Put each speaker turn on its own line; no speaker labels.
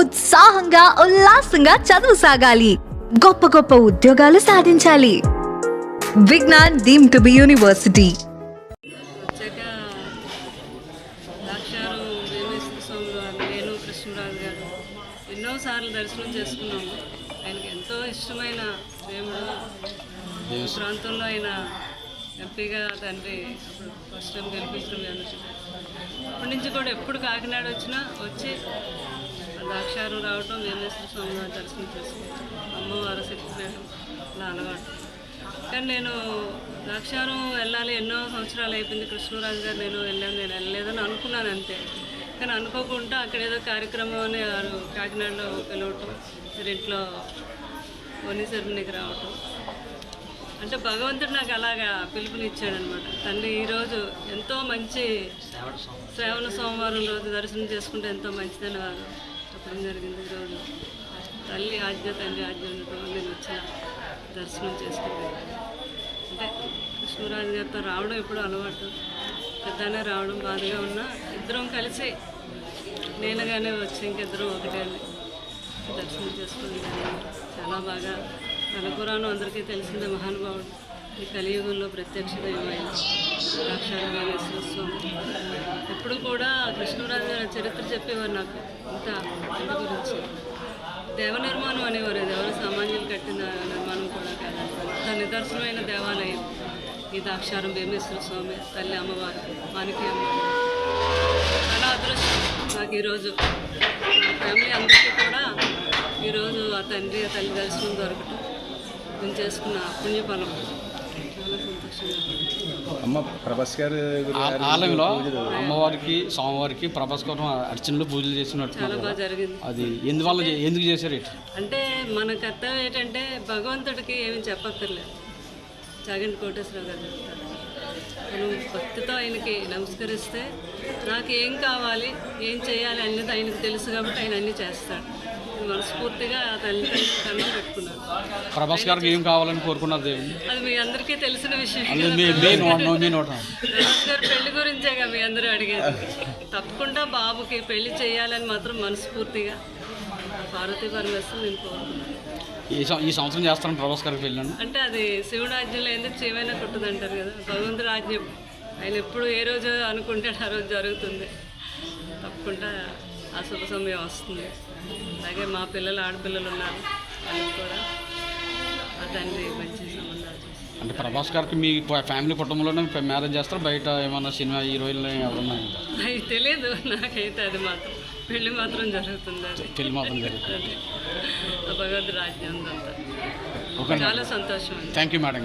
ఉత్సాహంగా ఉల్లాసంగా చదువు సాగాలి, గొప్ప గొప్ప ఉద్యోగాలు సాధించాలి. Vignan deemed to be university.
వచ్చాక ద్రాక్షారం వేమేశ్వర స్వామి వారు, నేను కృష్ణరాజు గారు ఎన్నోసార్లు దర్శనం చేసుకున్నాము. ఆయనకి ఎంతో ఇష్టమైన దేవుడు. ఈ ప్రాంతంలో ఆయన ఎంపీగా తండ్రి అప్పుడు ఫస్ట్ టైం గెలిపించడం అప్పటి నుంచి కూడా ఎప్పుడు కాకినాడ వచ్చినా వచ్చి ద్రాక్షారం రావటం, వేమేశ్వర స్వామి వారి దర్శనం చేసుకోవడం, అమ్మవారు శక్తిపీఠం అలా అలవాటు. కానీ నేను ద్రాక్షారం వెళ్ళాలి, ఎన్నో సంవత్సరాలు అయిపోయింది. కృష్ణరాజు గారు నేను వెళ్ళలేదని అనుకున్నాను అంతే. కానీ అనుకోకుండా అక్కడ ఏదో కార్యక్రమం అని కాకినాడలో పిలవటం, ఇంట్లో వని సెరమనీకి రావటం, అంటే భగవంతుడు నాకు అలాగా పిలుపునిచ్చాడనమాట. తండ్రి ఈరోజు ఎంతో మంచి శ్రావణ సోమవారం రోజు దర్శనం చేసుకుంటే ఎంతో మంచిదని వారు చెప్పడం జరిగింది. ఈరోజు తల్లి ఆజ్ఞ, తండ్రి ఆజ్ఞ ఉండటం నేను వచ్చిన దర్శనం చేసుకుంటాను. అంటే కృష్ణరాజు గారితో రావడం ఎప్పుడు అలవాటు, పెద్దనే రావడం బాధగా ఉన్నా ఇద్దరం కలిసి నేనుగానే వచ్చి ఇంకిద్దరం ఒకటే దర్శనం చేసుకుని చాలా బాగా. నలపురాణం అందరికీ తెలిసిందే, మహానుభావుడు, ఈ కలియుగంలో ప్రత్యక్ష దైవమైన ద్రాక్షారం వేమేశ్వర స్వామి. ఎప్పుడు కూడా కృష్ణరాజు గారి చరిత్ర చెప్పేవారు నాకు ఇంత ఇంటి గురించి. దేవ నిర్మాణం అనేవారు, అది ఎవరు సామాన్యులు కట్టిన నిర్మాణం కూడా కాదు, అంత నిదర్శనమైన దేవాలయం ఈ ద్రాక్షారం వేమేశ్వర స్వామి, తల్లి అమ్మవారు, మాణిక్య అమ్మవారు. చాలా అదృష్టం నాకు ఈరోజు. మా ఫ్యామిలీ అందరికీ కూడా ఈరోజు ఆ తండ్రి ఆ తల్లి దర్శనం దొరకటం, నేను చేసుకున్న పుణ్యఫలం. చాలా సంతోషంగా.
అమ్మ ప్రభాస్ గారు ఆలయంలో అమ్మవారికి స్వామివారికి ప్రభాస్ గారు అర్చనలు పూజలు చేసినట్టు
చాలా బాగా జరిగింది.
అది ఎందుకు చేశారు?
అంటే మన కర్తవ్యం ఏంటంటే భగవంతుడికి ఏమి చెప్పక్కర్లేదు. చాగంటి కోటేశ్వరరావు గారు చెప్తారు, మనం భక్తితో ఆయనకి నమస్కరిస్తే నాకు ఏం కావాలి, ఏం చేయాలి అన్నది ఆయనకు తెలుసు కాబట్టి ఆయన అన్నీ చేస్తాడు. మనస్ఫూర్తిగా తల్లి కన్నం పెట్టుకున్నాను.
ప్రభాస్ గారికి ఏం కావాలని కోరుకున్నారు దేవుని?
అది మీ అందరికీ తెలిసిన విషయం. ప్రభాస్ గారు పెళ్లి గురించేగా మీ అందరూ అడిగేది. తప్పకుండా బాబుకి పెళ్లి చేయాలని మాత్రం మనస్ఫూర్తిగా పార్వతీ పరమేశ్వరుని నేను కోరుకున్నాను.
ఈ సంవత్సరం చేస్తాను ప్రభాస్ గారికి వెళ్ళండి.
అంటే అది శివుడు ఆజ్ఞలో ఎందుకు చేయమైనా కుట్టదు అంటారు కదా, భగవంతుడు ఆజ్ఞ. ఆయన ఎప్పుడు ఏ రోజు అనుకుంటే ఆ రోజు జరుగుతుంది. తప్పకుండా ఆ శుభ సమయం వస్తుంది. అలాగే మా పిల్లలు, ఆడపిల్లలు ఉన్నారు, వాళ్ళకి కూడా ఆ తండ్రి మంచి సంబంధాలు చేస్తారు.
అంటే ప్రభాస్ గారికి మీ ఫ్యామిలీ కుటుంబంలోనే మ్యారేజ్ చేస్తారు, బయట ఏమన్నా సినిమా హీరోయిన్లు ఎవరన్నా?
అది తెలియదు నాకైతే. అది మాత్రం పెళ్లి మాత్రం జరుగుతుంది. అది
పెళ్లి మాత్రం జరుగుతుంది.
భగవద్ రాజ్యం ఉందంతా. చాలా సంతోషం.
Thank you madam.